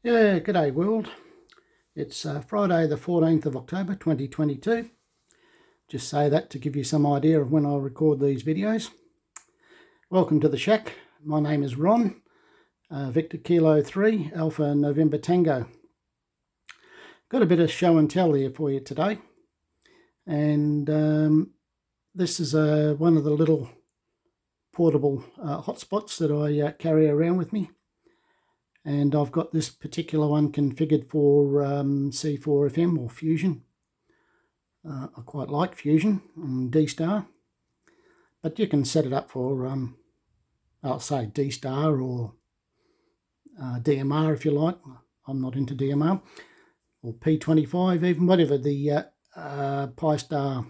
Yeah, g'day world. It's Friday the 14th of October 2022. Just say that to give you some idea of when I record these videos. Welcome to the shack. My name is Ron, Victor Kilo 3, Alpha November Tango. Got a bit of show and tell here for you today. And this is one of the little portable hotspots that I carry around with me. And I've got this particular one configured for C4FM or Fusion. I quite like Fusion and D-Star, but you can set it up for, I'll say D-Star or DMR if you like. I'm not into DMR, or P25, even whatever the Pi-Star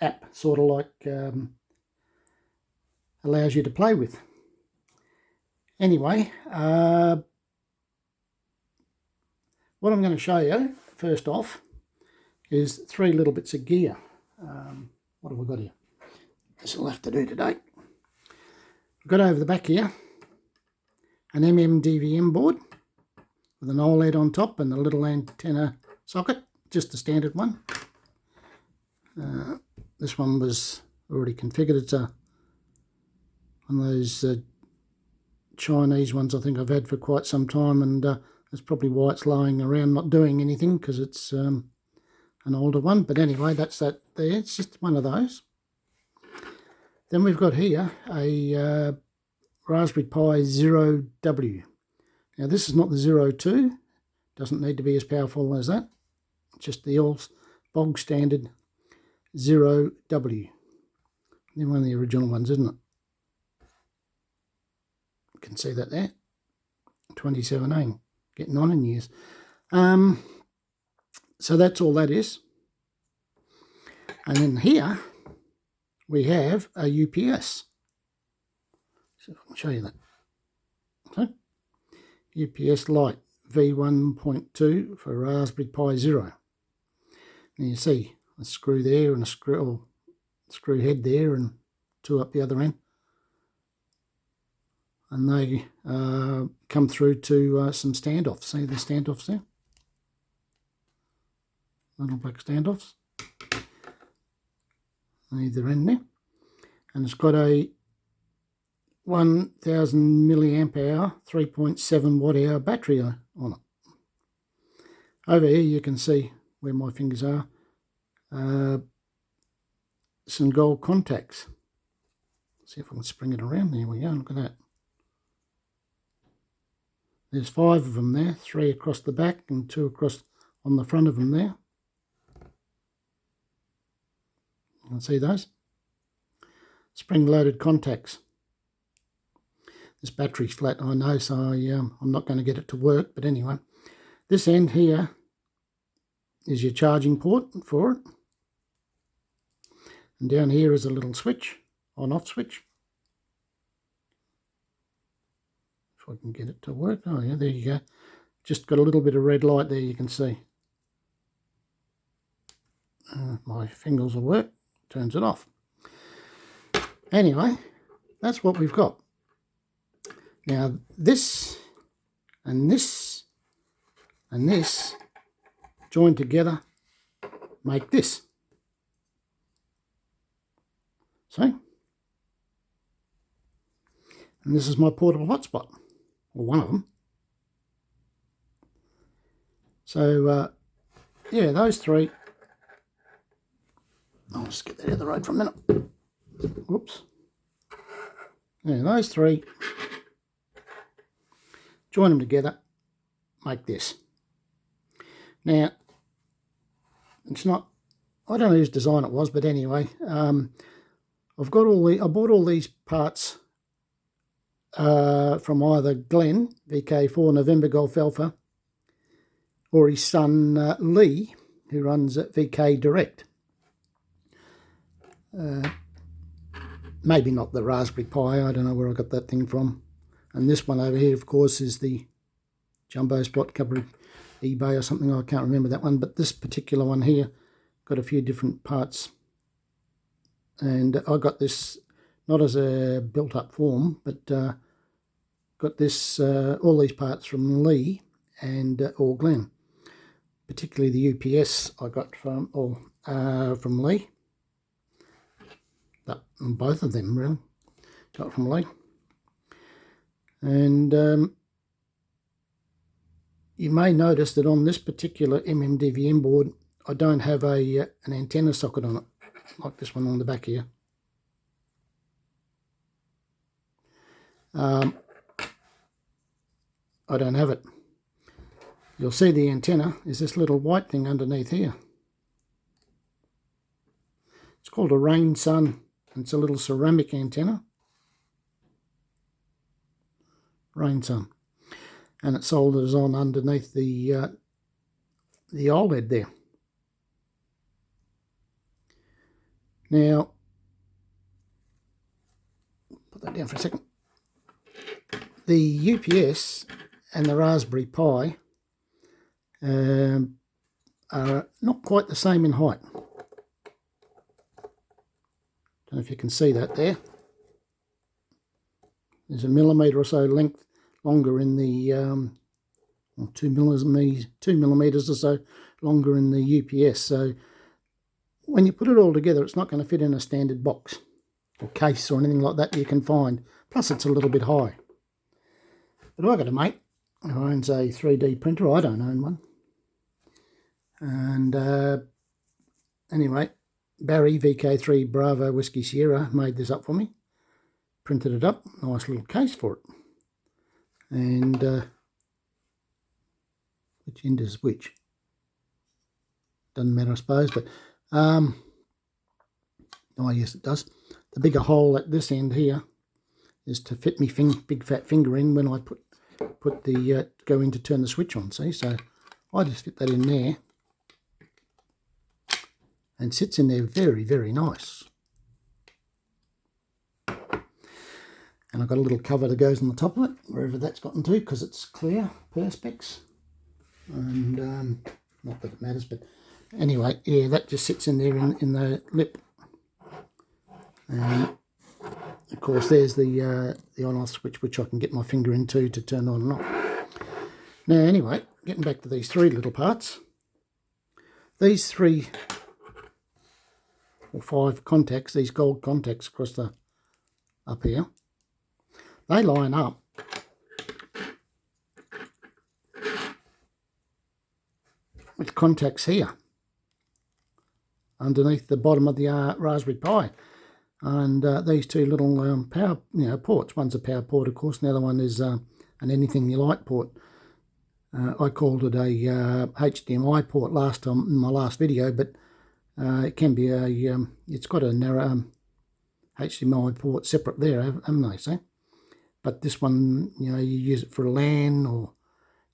app sort of like allows you to play with. Anyway, what I'm going to show you first off is three little bits of gear. What have we got here? This will have to do today. We've got over the back here an MMDVM board with an OLED on top and a little antenna socket, just the standard one. This one was already configured. It's one of those Chinese ones I think I've had for quite some time, and that's probably why it's lying around not doing anything, because it's an older one. But anyway, that's that there. It's just one of those. Then we've got here a Raspberry Pi 0W. Now this is not the 02, doesn't need to be as powerful as that. It's just the old bog standard 0W. They're one of the original ones, isn't it? You can see that there. 2017, getting on in years. So that's all that is. And then here we have a UPS. So if I can show you that. So, UPS Lite V1.2 for Raspberry Pi 0. And you see a screw there and a screw head there and two up the other end. And they come through to some standoffs. See the standoffs there? Little black standoffs. On either end there. And it's got a 1000 milliamp hour, 3.7 watt hour battery on it. Over here you can see where my fingers are. Some gold contacts. See if I can spring it around. There we go, look at that. There's 5 of them there, 3 across the back and 2 across on the front of them there. You can see those. Spring-loaded contacts. This battery's flat, I know, so I'm not going to get it to work, but anyway. This end here is your charging port for it. And down here is a little switch, on-off switch. If I can get it to work. Oh yeah, there you go. Just got a little bit of red light there, you can see. My fingers will work. Turns it off. Anyway, that's what we've got. Now this and this and this joined together make this. See? And this is my portable hotspot. Or one of them. So, yeah, those three. I'll just get that out of the road for a minute. Whoops. Yeah, those three. Join them together. Make this. Now, it's not. I don't know whose design it was, but anyway, I bought all these parts from either Glenn, VK4 November Golf Alpha, or his son Lee, who runs at VKDirect. Maybe not the Raspberry Pi, I don't know where I got that thing from. And this one over here, of course, is the Jumbo Spot covered eBay or something. I can't remember that one, but this particular one here got a few different parts. And I got this not as a built-up form, but got this all these parts from Lee, and or Glen. Particularly the UPS I got from Lee. But both of them really got from Lee. And you may notice that on this particular MMDVM board I don't have an antenna socket on it, like this one on the back here. I don't have it. You'll see the antenna is this little white thing underneath here. It's called a rain sun. It's a little ceramic antenna. Rain sun. And it solders on underneath the OLED there. Now, put that down for a second. The UPS and the Raspberry Pi are not quite the same in height. Don't know if you can see that there. There's a millimetre or so length longer in the 2 millimetres or so longer in the UPS. So when you put it all together, it's not going to fit in a standard box or case or anything like that you can find. Plus, it's a little bit high. But I've got a mate who owns a 3D printer. I don't own one. And anyway, Barry, VK3 Bravo Whiskey Sierra, made this up for me. Printed it up. Nice little case for it. And which end is which? Doesn't matter, I suppose. But oh yes, it does. The bigger hole at this end here is to fit me big fat finger in when I put the go in to turn the switch on. See, so I just fit that in there, and sits in there very, very nice. And I've got a little cover that goes on the top of it, wherever that's gotten to, because it's clear perspex. And not that it matters, but anyway, yeah, that just sits in there in the lip. And of course, there's the on-off switch, which I can get my finger into to turn on and off. Now, anyway, getting back to these three little parts. These 3 or 5 contacts, these gold contacts across the up here, they line up with contacts here underneath the bottom of the Raspberry Pi. And these 2 little power ports. One's a power port, of course, and the other one is an anything you like port. I called it a HDMI port last time in my last video, but it can be a it's got a narrow HDMI port separate there, haven't they? See? But this one, you use it for a LAN or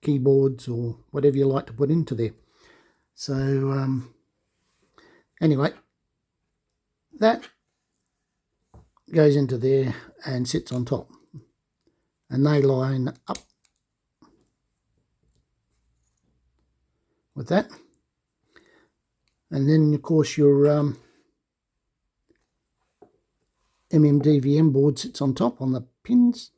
keyboards or whatever you like to put into there. So anyway, that goes into there and sits on top, and they line up with that. And then of course your MMDVM board sits on top on the pins.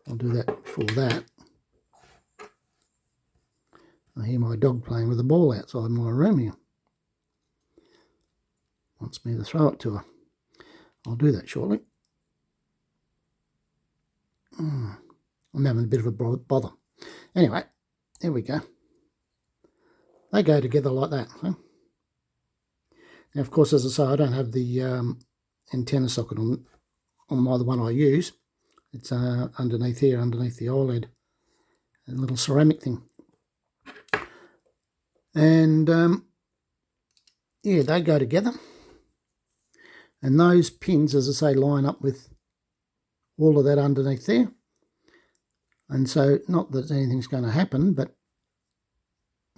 I'll do that for that. I hear my dog playing with a ball outside my room here. Wants me to throw it to her. I'll do that shortly. I'm having a bit of a bother. Anyway, there we go. They go together like that. So. Now, of course, as I say, I don't have the antenna socket on the one I use. It's underneath here, underneath the OLED, a little ceramic thing. And yeah, they go together. And those pins, as I say, line up with all of that underneath there. And so, not that anything's going to happen, but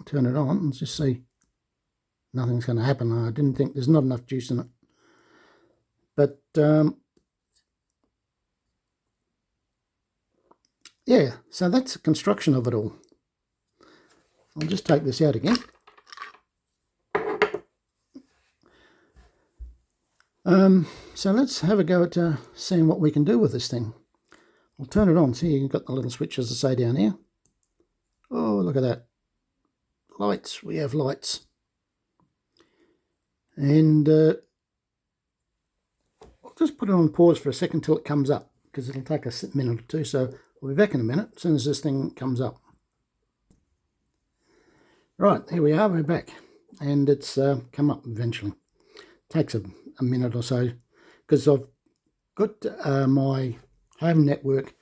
turn it on and just see nothing's going to happen. I didn't think there's not enough juice in it. But, yeah, so that's the construction of it all. I'll just take this out again. So let's have a go at seeing what we can do with this thing. I'll turn it on. See, you've got the little switch, as I say, down here. Oh, look at that. Lights. We have lights. And I'll just put it on pause for a second till it comes up, because it'll take a minute or two. So we'll be back in a minute as soon as this thing comes up. Right, here we are. We're back. And it's come up eventually. Takes a minute or so, because I've got my home network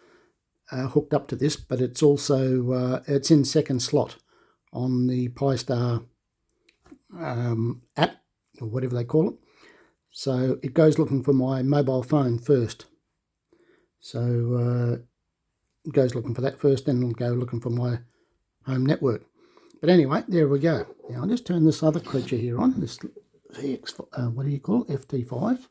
hooked up to this, but it's also it's in second slot on the Pi-Star app, or whatever they call it. So it goes looking for my mobile phone first. So it goes looking for that first, then it'll go looking for my home network. But anyway, there we go. Now I'll just turn this other creature here on, this VX, what do you call it, FT5.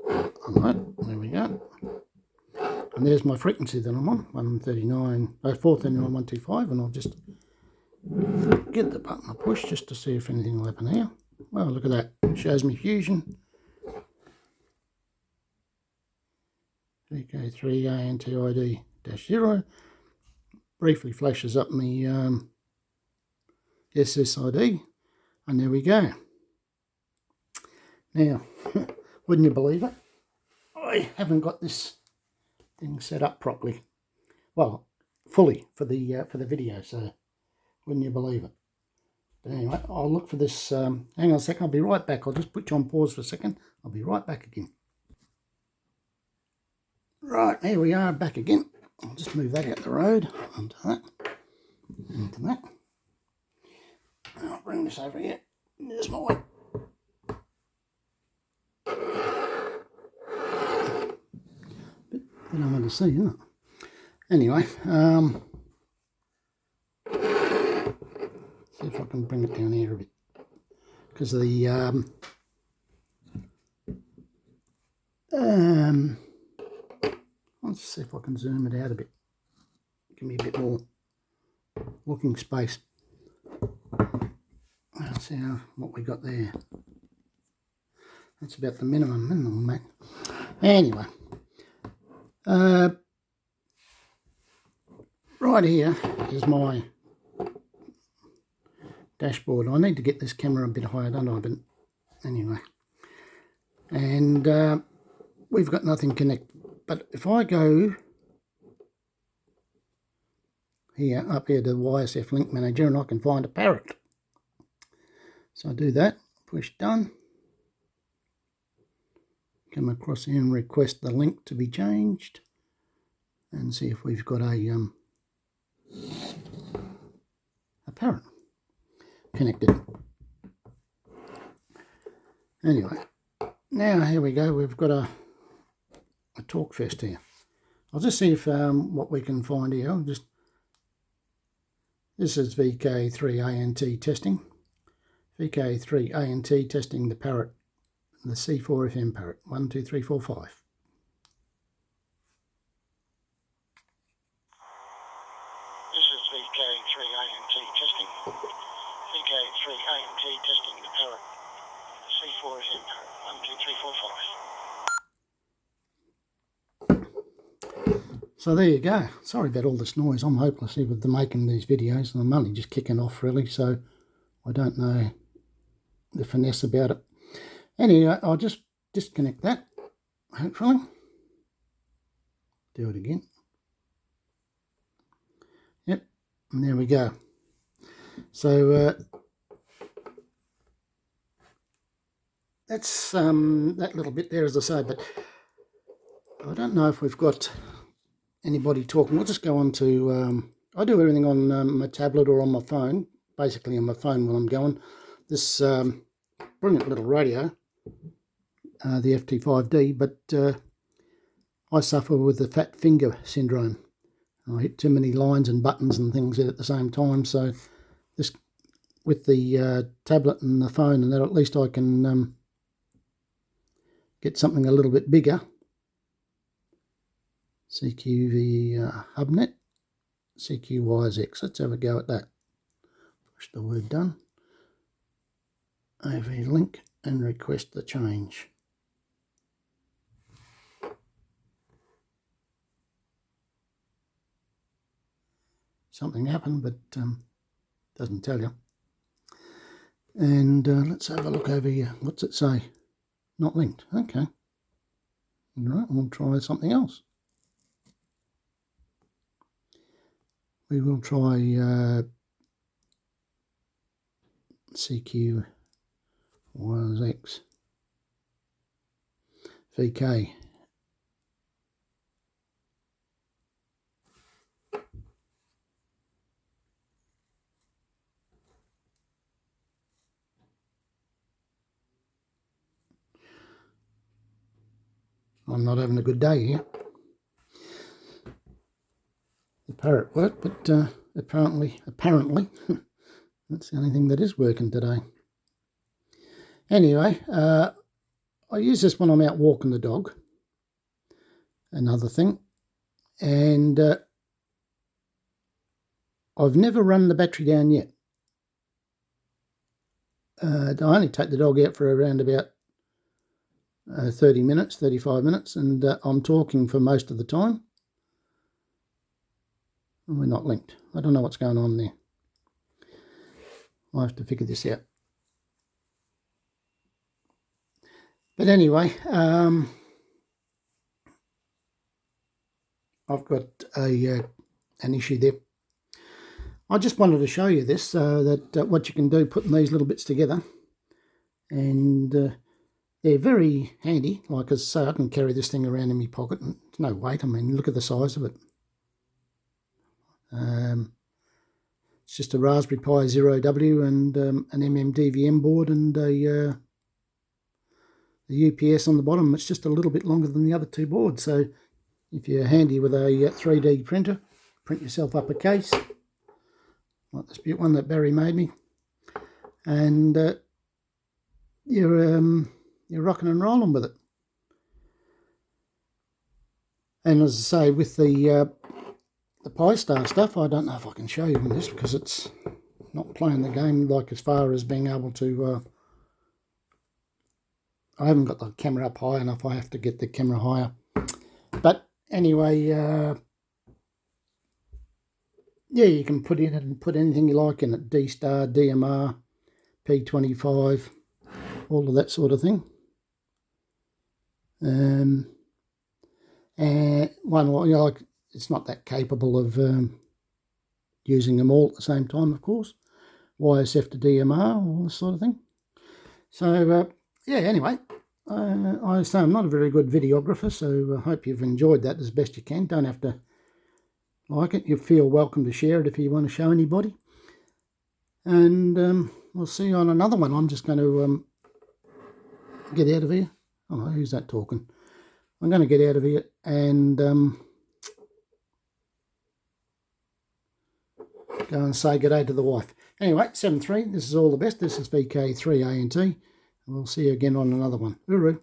Alright, there we go. And there's my frequency that I'm on, 439.125, and I'll just get the button I push just to see if anything will happen here. Well, look at that. It shows me fusion. VK3 ANTID-0. Briefly flashes up me SSID, and there we go. Now, wouldn't you believe it? I haven't got this thing set up properly. Well, fully for the video, so wouldn't you believe it? But anyway, I'll look for this. Hang on a second, I'll be right back. I'll just put you on pause for a second. I'll be right back again. Right, here we are, back again. I'll just move that out the road, onto that, into that. And I'll bring this over here. There's my way. Bit hard to see, isn't it? Anyway, see if I can bring it down here a bit, because of the let's see if I can zoom it out a bit. Give me a bit more looking space. Let's see what we got there. That's about the minimum, mate. Anyway, right here is my dashboard. I need to get this camera a bit higher, don't I? But anyway, and we've got nothing connected. But if I go here, up here to the YSF Link Manager, and I can find a parrot. So I do that, push done, come across here and request the link to be changed, and see if we've got a parrot connected. Anyway, now here we go, we've got a talk fest here. I'll just see if what we can find here. This is VK3ANT testing. VK3ANT testing the parrot, the C4FM parrot. 1, 2, 3, 4, 5. This is VK3ANT testing. VK3ANT testing the parrot, C4FM parrot. 1, 2, 3, 4, 5. So there you go. Sorry about all this noise. I'm hopeless here with making these videos, and I'm only just kicking off really, so I don't know the finesse about it. Anyway, I'll just disconnect that, hopefully. Do it again. Yep, and there we go. So that's that little bit there, as I say, but I don't know if we've got anybody talking. We'll just go on to, I do everything on my tablet or on my phone, basically on my phone when I'm going. This brilliant little radio, the FT5D, but I suffer with the fat finger syndrome. I hit too many lines and buttons and things at the same time, so this, with the tablet and the phone and that, at least I can get something a little bit bigger. CQV HubNet, CQYZX. Let's have a go at that. Push the word done. AV link and request the change. something happened, but doesn't tell you. And let's have a look over here. What's it say? Not linked. Okay. Right, we'll try something else. We will try CQ1X VK. I'm not having a good day here. The parrot worked, but apparently that's the only thing that is working today. Anyway, I use this when I'm out walking the dog. Another thing. And I've never run the battery down yet. I only take the dog out for around about 30 minutes, 35 minutes, and I'm talking for most of the time. And we're not linked. I don't know what's going on there. I'll have to figure this out. But anyway, I've got an issue there. I just wanted to show you this, that what you can do putting these little bits together. And they're very handy. Like I say, I can carry this thing around in my pocket. And it's no weight. I mean, look at the size of it. It's just a Raspberry Pi 0W and an MMDVM board and the UPS on the bottom. It's just a little bit longer than the other two boards. So if you're handy with a 3D printer, print yourself up a case. Like this one that Barry made me. And you're rocking and rolling with it. And as I say, with the Pi Star stuff, I don't know if I can show you in this because it's not playing the game like as far as being able to... I haven't got the camera up high enough. I have to get the camera higher. But anyway, yeah, you can put in it and put anything you like in it. D-Star, DMR, P25, all of that sort of thing. And one, you know, like, it's not that capable of using them all at the same time, of course. YSF to DMR, all this sort of thing. So, yeah, anyway, I say I'm not a very good videographer, so I hope you've enjoyed that as best you can. Don't have to like it. You feel welcome to share it if you want to show anybody. And we'll see you on another one. I'm just going to get out of here. Oh, who's that talking? I'm going to get out of here and go and say good day to the wife. Anyway, 7-3, this is all the best. This is VK3ANT. And we'll see you again on another one. Hooroo.